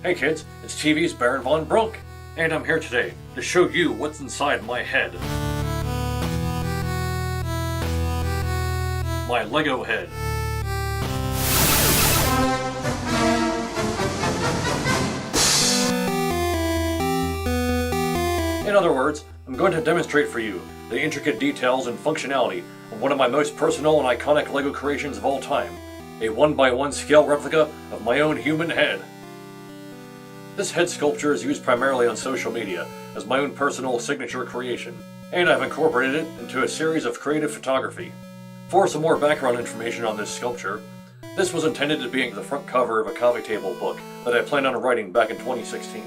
Hey kids, it's TV's Baron von Brunk, and I'm here today to show you what's inside my head. My Lego head. In other words, I'm going to demonstrate for you the intricate details and functionality of one of my most personal and iconic Lego creations of all time, a 1x1 scale replica of my own human head. This head sculpture is used primarily on social media as my own personal signature creation, and I've incorporated it into a series of creative photography. For some more background information on this sculpture, this was intended to be the front cover of a coffee table book that I planned on writing back in 2016.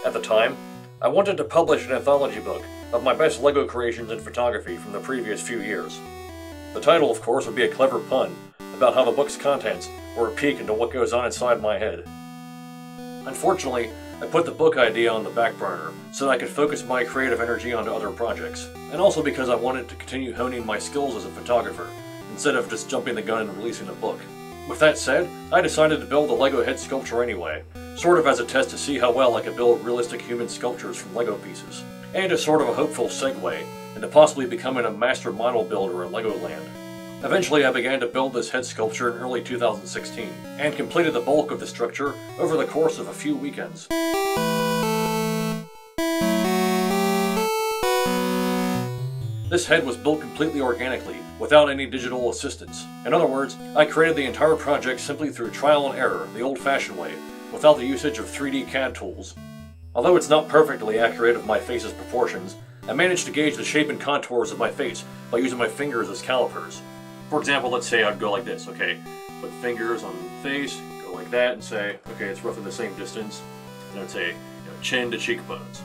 At the time, I wanted to publish an anthology book of my best Lego creations in photography from the previous few years. The title, of course, would be a clever pun about how the book's contents were a peek into what goes on inside my head. Unfortunately, I put the book idea on the back burner so that I could focus my creative energy onto other projects, and also because I wanted to continue honing my skills as a photographer, instead of just jumping the gun and releasing a book. With that said, I decided to build a Lego head sculpture anyway, sort of as a test to see how well I could build realistic human sculptures from Lego pieces, and as sort of a hopeful segue into possibly becoming a master model builder at Legoland. Eventually, I began to build this head sculpture in early 2016, and completed the bulk of the structure over the course of a few weekends. This head was built completely organically, without any digital assistance. In other words, I created the entire project simply through trial and error, the old-fashioned way, without the usage of 3D CAD tools. Although it's not perfectly accurate of my face's proportions, I managed to gauge the shape and contours of my face by using my fingers as calipers. For example, let's say I'd go like this, okay? Put fingers on the face, go like that, and say, okay, it's roughly the same distance. And I'd say, chin to cheekbones.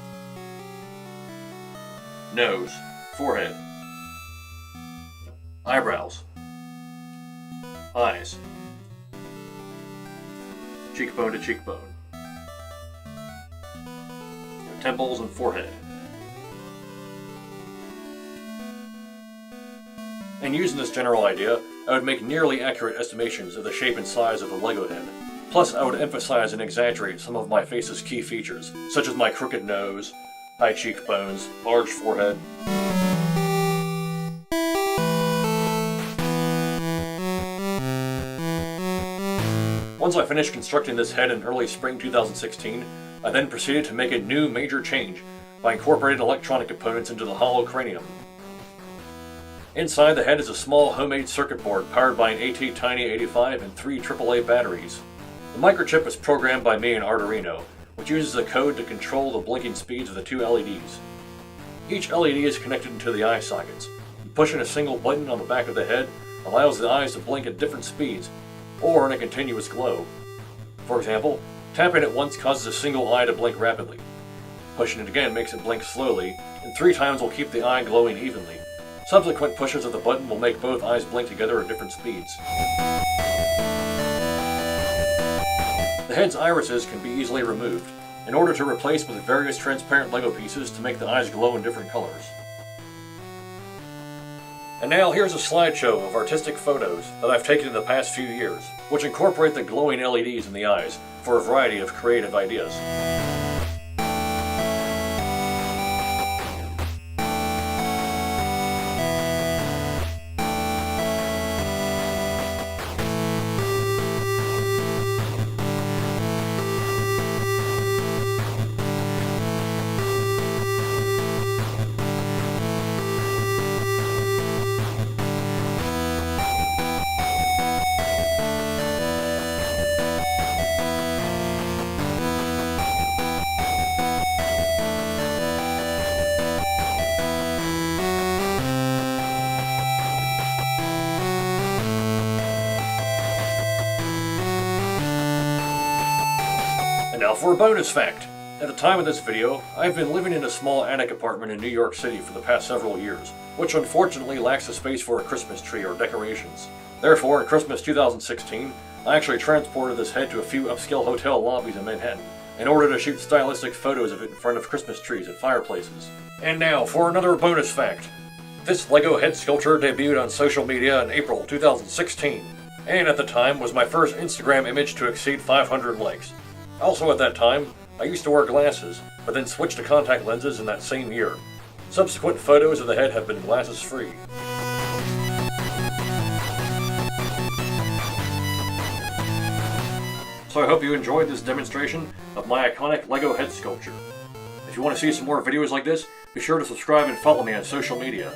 Nose, forehead. Eyebrows. Eyes. Cheekbone to cheekbone. Temples and forehead. And using this general idea, I would make nearly accurate estimations of the shape and size of a Lego head. Plus, I would emphasize and exaggerate some of my face's key features, such as my crooked nose, high cheekbones, large forehead. Once I finished constructing this head in early spring 2016, I then proceeded to make a new major change by incorporating electronic components into the hollow cranium. Inside the head is a small homemade circuit board powered by an AT Tiny 85 and 3 AAA batteries. The microchip is programmed by me in Arduino, which uses a code to control the blinking speeds of the two LEDs. Each LED is connected into the eye sockets, and pushing a single button on the back of the head allows the eyes to blink at different speeds, or in a continuous glow. For example, tapping it once causes a single eye to blink rapidly. Pushing it again makes it blink slowly, and 3 times will keep the eye glowing evenly. Subsequent pushes of the button will make both eyes blink together at different speeds. The head's irises can be easily removed, in order to replace with various transparent Lego pieces to make the eyes glow in different colors. And now here's a slideshow of artistic photos that I've taken in the past few years, which incorporate the glowing LEDs in the eyes for a variety of creative ideas. Now for a bonus fact. At the time of this video, I've been living in a small attic apartment in New York City for the past several years, which unfortunately lacks the space for a Christmas tree or decorations. Therefore, in Christmas 2016, I actually transported this head to a few upscale hotel lobbies in Manhattan, in order to shoot stylistic photos of it in front of Christmas trees and fireplaces. And now for another bonus fact. This Lego head sculpture debuted on social media in April 2016, and at the time was my first Instagram image to exceed 500 likes. Also at that time, I used to wear glasses, but then switched to contact lenses in that same year. Subsequent photos of the head have been glasses-free. So I hope you enjoyed this demonstration of my iconic LEGO head sculpture. If you want to see some more videos like this, be sure to subscribe and follow me on social media.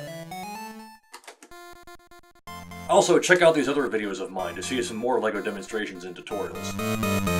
Also, check out these other videos of mine to see some more LEGO demonstrations and tutorials.